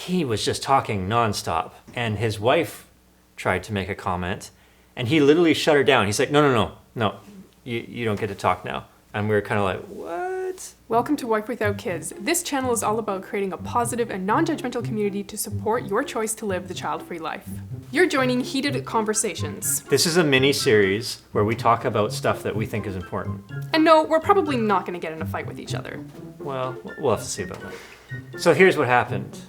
he was just talking nonstop. And his wife tried to make a comment, and he literally shut her down. He's like, no, you don't get to talk now. And we were kind of like, what? Welcome to Wife Without Kids. This channel is all about creating a positive and non-judgmental community to support your choice to live the child-free life. You're joining Heated Conversations. This is a mini-series where we talk about stuff that we think is important. And no, we're probably not going to get in a fight with each other. Well, we'll have to see about that. So here's what happened.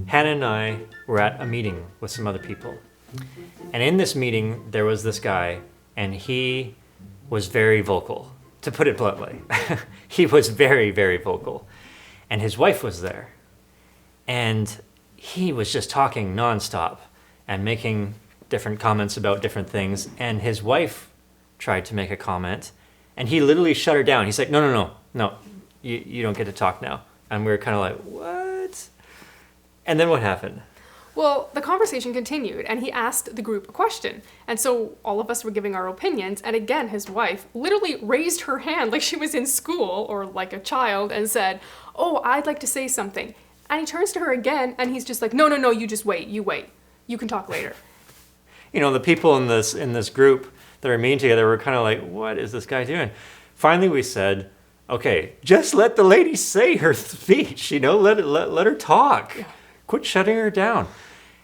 Hannah and I were at a meeting with some other people. And in this meeting, there was this guy, and he was very vocal, to put it bluntly. He was very, very vocal. And his wife was there. And he was just talking nonstop and making different comments about different things. And his wife tried to make a comment, and he literally shut her down. He's like, no, you don't get to talk now. And we were kind of like, what? And then what happened? Well, the conversation continued, and he asked the group a question. And so all of us were giving our opinions, and again, his wife literally raised her hand like she was in school or like a child and said, oh, I'd like to say something. And he turns to her again, and he's just like, no, you just wait, you wait. You can talk later. You know, the people in this group that are meeting together were kind of like, what is this guy doing? Finally, we said, okay, just let the lady say her speech, let her talk. Yeah. Quit shutting her down.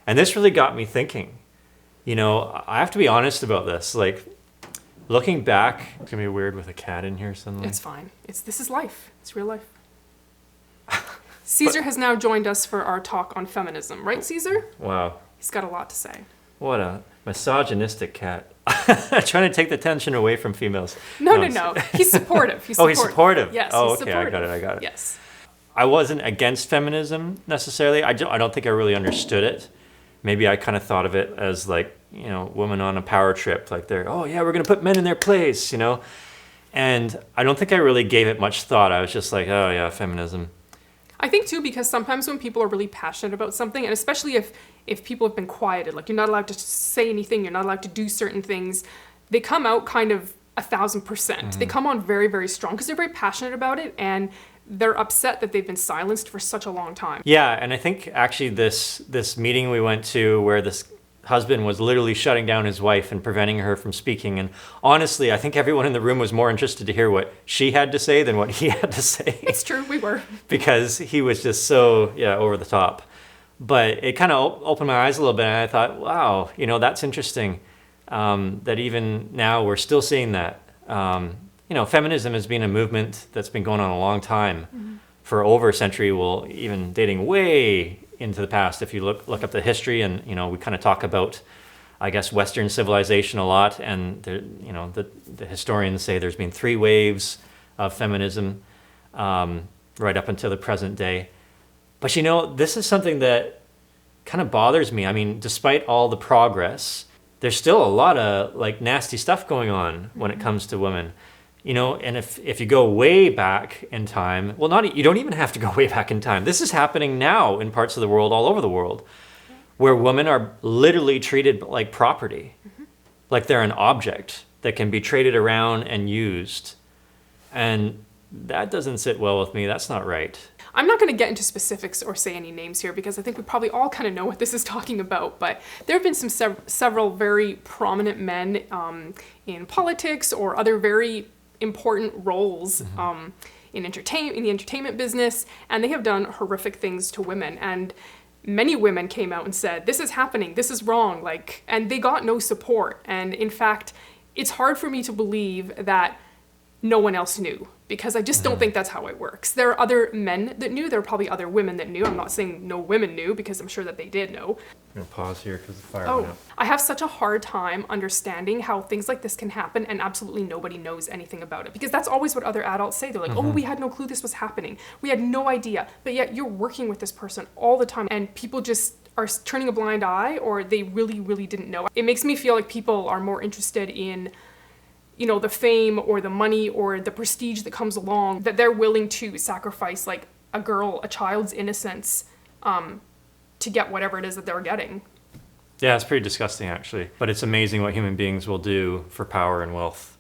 And this really got me thinking. I have to be honest about this. Like, looking back, it's gonna be weird with a cat in here suddenly. It's fine. This is life. It's real life. Caesar has now joined us for our talk on feminism, right, Caesar? Wow. He's got a lot to say. What a misogynistic cat. Trying to take the attention away from females. No. He's supportive. Oh, he's supportive. Yes, oh, he's okay, supportive. I got it. Yes. I wasn't against feminism necessarily. I don't think I really understood it. Maybe I kind of thought of it as like, women on a power trip. Like we're going to put men in their place, And I don't think I really gave it much thought. I was just like, oh yeah, feminism. I think too, because sometimes when people are really passionate about something, and especially if people have been quieted, like you're not allowed to say anything, you're not allowed to do certain things, they come out kind of 1,000%. Mm-hmm. They come on very, very strong because they're very passionate about it, and they're upset that they've been silenced for such a long time. Yeah, and I think actually this meeting we went to where this husband was literally shutting down his wife and preventing her from speaking. And honestly, I think everyone in the room was more interested to hear what she had to say than what he had to say. It's true, we were. Because he was just so, over the top. But it kind of opened my eyes a little bit, and I thought, wow, that's interesting that even now we're still seeing that. Feminism has been a movement that's been going on a long time, for over a century, even dating way into the past. If you look up the history, and we kind of talk about, I guess, Western civilization a lot, and the historians say there's been 3 waves of feminism right up until the present day. But this is something that kind of bothers me. I mean, despite all the progress, there's still a lot of nasty stuff going on when it comes to women. And if you go way back in time, you don't even have to go way back in time. This is happening now in parts of the world, all over the world, where women are literally treated like property, like they're an object that can be traded around and used. And that doesn't sit well with me. That's not right. I'm not going to get into specifics or say any names here because I think we probably all kind of know what this is talking about, but there have been several very prominent men in politics or other very important roles in the entertainment business, and they have done horrific things to women, and many women came out and said, this is happening, this is wrong, and they got no support. And in fact, it's hard for me to believe that no one else knew, because I just don't think that's how it works. There are other men that knew, there are probably other women that knew. I'm not saying no women knew, because I'm sure that they did know. I'm gonna pause here because the fire went out. I have such a hard time understanding how things like this can happen and absolutely nobody knows anything about it, because that's always what other adults say. They're like, oh, we had no clue this was happening. We had no idea. But yet you're working with this person all the time, and people just are turning a blind eye, or they really, really didn't know. It makes me feel like people are more interested in the fame or the money or the prestige that comes along, that they're willing to sacrifice a child's innocence to get whatever it is that they're getting. Yeah, it's pretty disgusting actually. But it's amazing what human beings will do for power and wealth,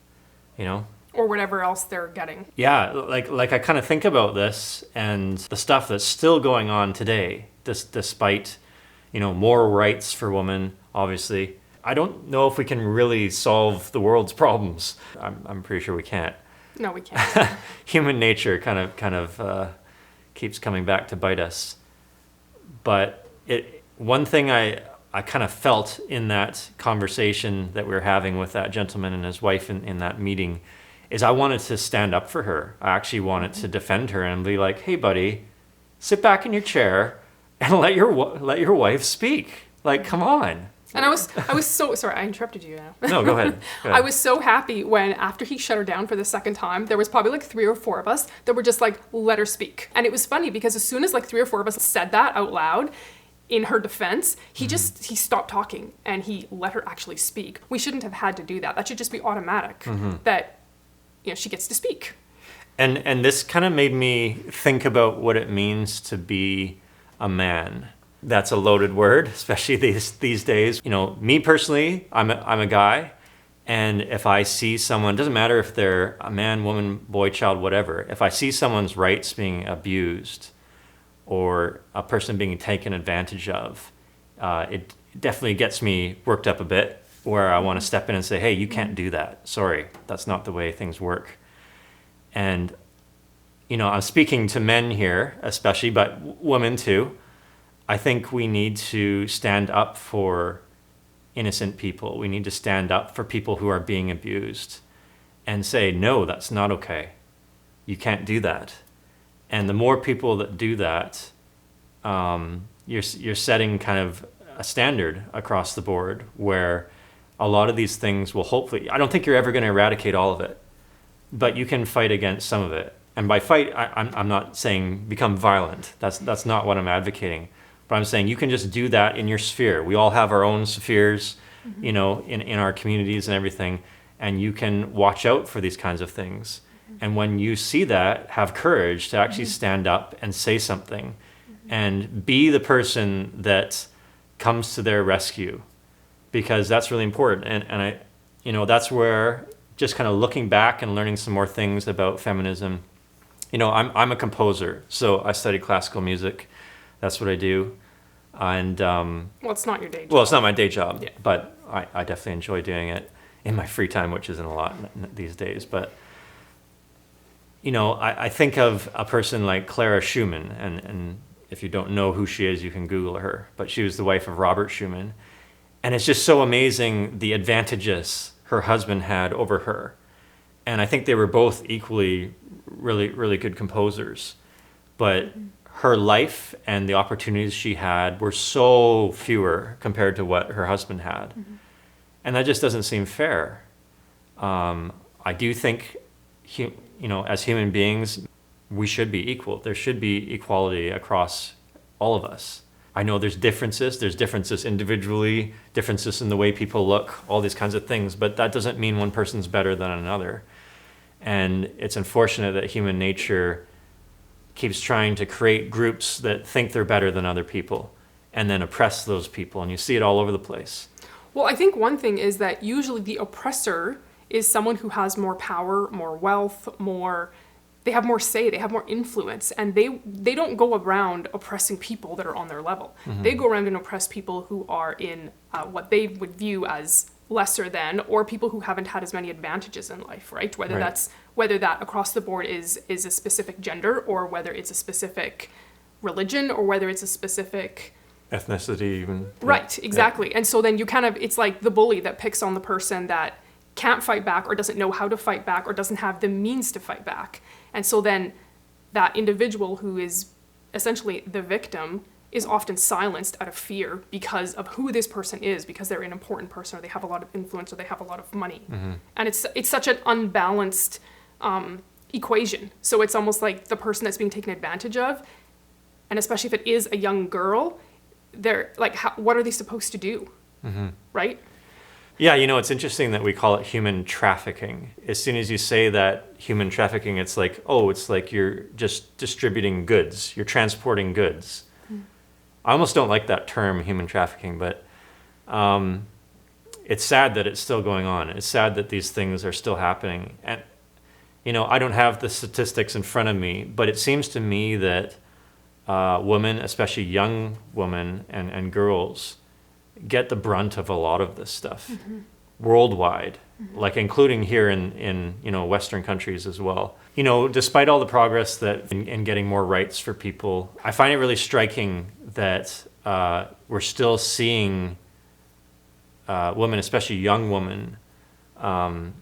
Or whatever else they're getting. Yeah, like I kind of think about this and the stuff that's still going on today, despite, more rights for women, obviously. I don't know if we can really solve the world's problems. I'm pretty sure we can't. No, we can't. Human nature kind of keeps coming back to bite us. But one thing I kind of felt in that conversation that we were having with that gentleman and his wife in that meeting is I wanted to stand up for her. I actually wanted to defend her and be like, hey, buddy, sit back in your chair and let your wife speak. Like, come on. And I was so sorry, I interrupted you now. No, go ahead. I was so happy when after he shut her down for the second time, there was probably like 3 or 4 of us that were just like, let her speak. And it was funny because as soon as like 3 or 4 of us said that out loud, in her defense, he stopped talking and he let her actually speak. We shouldn't have had to do that. That should just be automatic that she gets to speak. And this kind of made me think about what it means to be a man. That's a loaded word, especially these days. Me personally, I'm a guy, and if I see someone, doesn't matter if they're a man, woman, boy, child, whatever, if I see someone's rights being abused or a person being taken advantage of, it definitely gets me worked up a bit, where I want to step in and say, hey, you can't do that. Sorry, that's not the way things work. And, I'm speaking to men here, especially, but women too. I think we need to stand up for innocent people. We need to stand up for people who are being abused and say, no, that's not okay. You can't do that. And the more people that do that, you're setting kind of a standard across the board where a lot of these things will hopefully, I don't think you're ever going to eradicate all of it, but you can fight against some of it. And by fight, I'm not saying become violent. That's not what I'm advocating. But I'm saying you can just do that in your sphere. We all have our own spheres, in our communities and everything. And you can watch out for these kinds of things. And when you see that, have courage to actually stand up and say something and be the person that comes to their rescue, because that's really important. And I, that's where just kind of looking back and learning some more things about feminism. I'm a composer, so I study classical music. That's what I do. And well, it's not your day job. Well, it's not my day job, but I definitely enjoy doing it in my free time, which isn't a lot these days. But I think of a person like Clara Schumann, and if you don't know who she is, you can Google her. But she was the wife of Robert Schumann, and it's just so amazing the advantages her husband had over her. And I think they were both equally really, really good composers. But her life and the opportunities she had were so fewer compared to what her husband had. And that just doesn't seem fair. I do think, as human beings, we should be equal. There should be equality across all of us. I know there's differences individually, differences in the way people look, all these kinds of things, but that doesn't mean one person's better than another. And it's unfortunate that human nature keeps trying to create groups that think they're better than other people and then oppress those people. And you see it all over the place. Well, I think one thing is that usually the oppressor is someone who has more power, more wealth, they have more say, they have more influence, and they don't go around oppressing people that are on their level. They go around and oppress people who are in what they would view as lesser than, or people who haven't had as many advantages in life, right? Whether that across the board is a specific gender, or whether it's a specific religion, or whether it's a specific ethnicity even. Right, exactly. And so then it's like the bully that picks on the person that can't fight back, or doesn't know how to fight back, or doesn't have the means to fight back. And so then that individual who is essentially the victim is often silenced out of fear because of who this person is, because they're an important person, or they have a lot of influence, or they have a lot of money. And it's such an unbalanced equation. So it's almost like the person that's being taken advantage of, and especially if it is a young girl, they're like, what are they supposed to do? Right? Yeah, it's interesting that we call it human trafficking. As soon as you say that human trafficking, it's like you're just distributing goods. You're transporting goods. I almost don't like that term, human trafficking, but it's sad that it's still going on. It's sad that these things are still happening. And I don't have the statistics in front of me, but it seems to me that women, especially young women and girls, get the brunt of a lot of this stuff worldwide, like including here in Western countries as well. Despite all the progress that in getting more rights for people, I find it really striking that we're still seeing women, especially young women,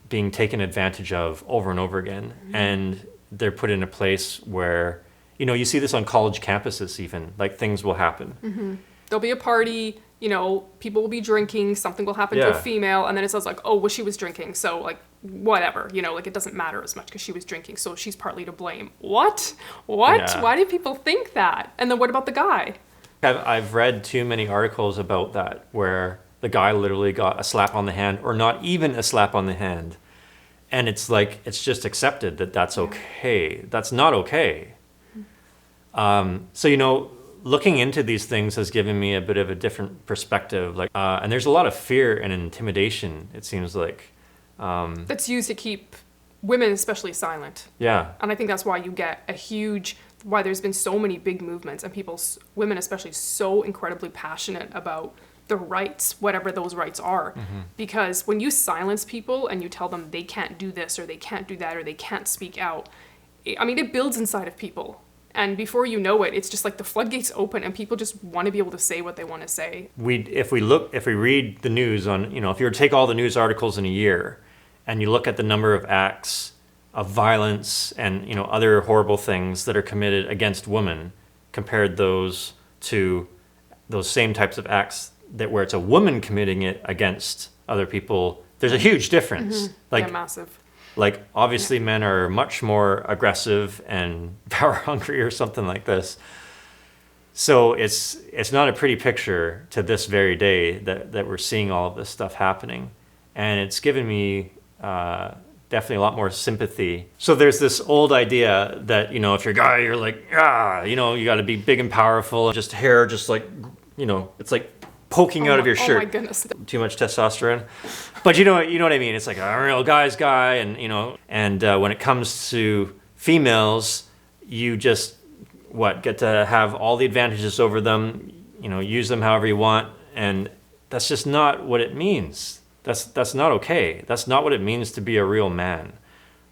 being taken advantage of over and over again. And they're put in a place where, you see this on college campuses even, like things will happen. There'll be a party, people will be drinking, something will happen to a female, and then it says like, oh, well, she was drinking, so like, whatever, like it doesn't matter as much because she was drinking, so she's partly to blame. What? Yeah. Why do people think that? And then what about the guy? I've read too many articles about that where the guy literally got a slap on the hand, or not even a slap on the hand. And it's like, it's just accepted that that's okay. That's not okay. So, looking into these things has given me a bit of a different perspective. And there's a lot of fear and intimidation, it seems like. That's used to keep women especially silent. Yeah. And I think that's why you get why there's been so many big movements and women especially, so incredibly passionate about the rights, whatever those rights are. Because when you silence people and you tell them they can't do this or they can't do that or they can't speak out, it builds inside of people. And before you know it, it's just like the floodgates open and people just want to be able to say what they want to say. If we read the news on, if you were to take all the news articles in a year and you look at the number of acts of violence and, other horrible things that are committed against women, compared those to those same types of acts where it's a woman committing it against other people, there's a huge difference. Massive. Like, obviously, men are much more aggressive and power hungry or something like this. So it's not a pretty picture to this very day that we're seeing all of this stuff happening. And it's given me definitely a lot more sympathy. So there's this old idea that, if you're a guy, you're like, you got to be big and powerful. Just hair, just like, it's like poking out of your shirt. Oh my goodness. Too much testosterone. But you know what I mean? It's like a real guy's guy. And, when it comes to females, you just, get to have all the advantages over them, use them however you want. And that's just not what it means. That's not okay. That's not what it means to be a real man.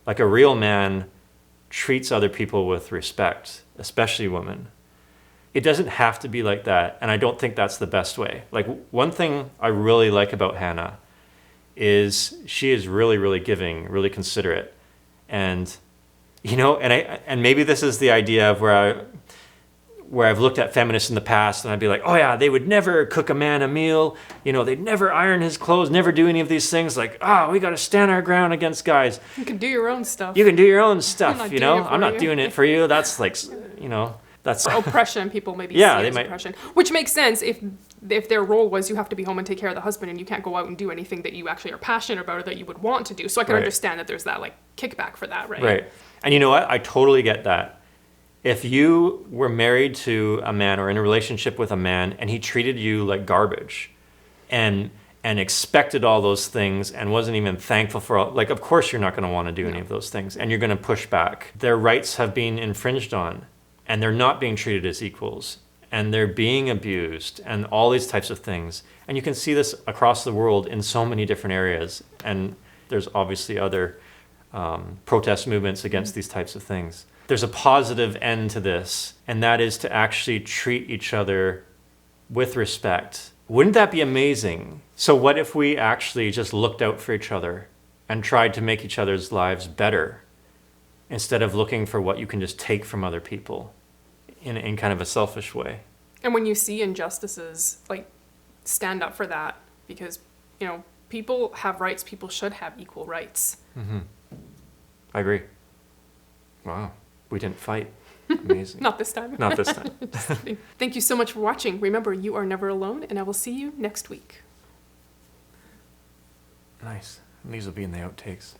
Like, a real man treats other people with respect, especially women. It doesn't have to be like that, and I don't think that's the best way. Like, one thing I really like about Hannah is she is really, really giving, really considerate. And, and maybe this is the idea of where I've looked at feminists in the past and I'd be like, oh yeah, they would never cook a man a meal. They'd never iron his clothes, never do any of these things. Like, we got to stand our ground against guys. You can do your own stuff. You can do your own stuff, I'm not doing it for you. That's like, that's oppression. People maybe yeah, see they as might, oppression, which makes sense if their role was you have to be home and take care of the husband and you can't go out and do anything that you actually are passionate about or that you would want to do. So I can understand that there's that like kickback for that, right? Right. And you know what? I totally get that. If you were married to a man or in a relationship with a man and he treated you like garbage and expected all those things and wasn't even thankful for all, like, of course you're not going to want to do any of those things and you're going to push back. Their rights have been infringed on and they're not being treated as equals and they're being abused and all these types of things. And you can see this across the world in so many different areas. And there's obviously other protest movements against these types of things. There's a positive end to this, and that is to actually treat each other with respect. Wouldn't that be amazing? So what if we actually just looked out for each other and tried to make each other's lives better instead of looking for what you can just take from other people in kind of a selfish way? And when you see injustices, like, stand up for that because, people have rights. People should have equal rights. Mm-hmm. I agree. Wow. We didn't fight. Amazing. Not this time. Not this time. Thank you so much for watching. Remember, you are never alone, and I will see you next week. Nice. And these will be in the outtakes.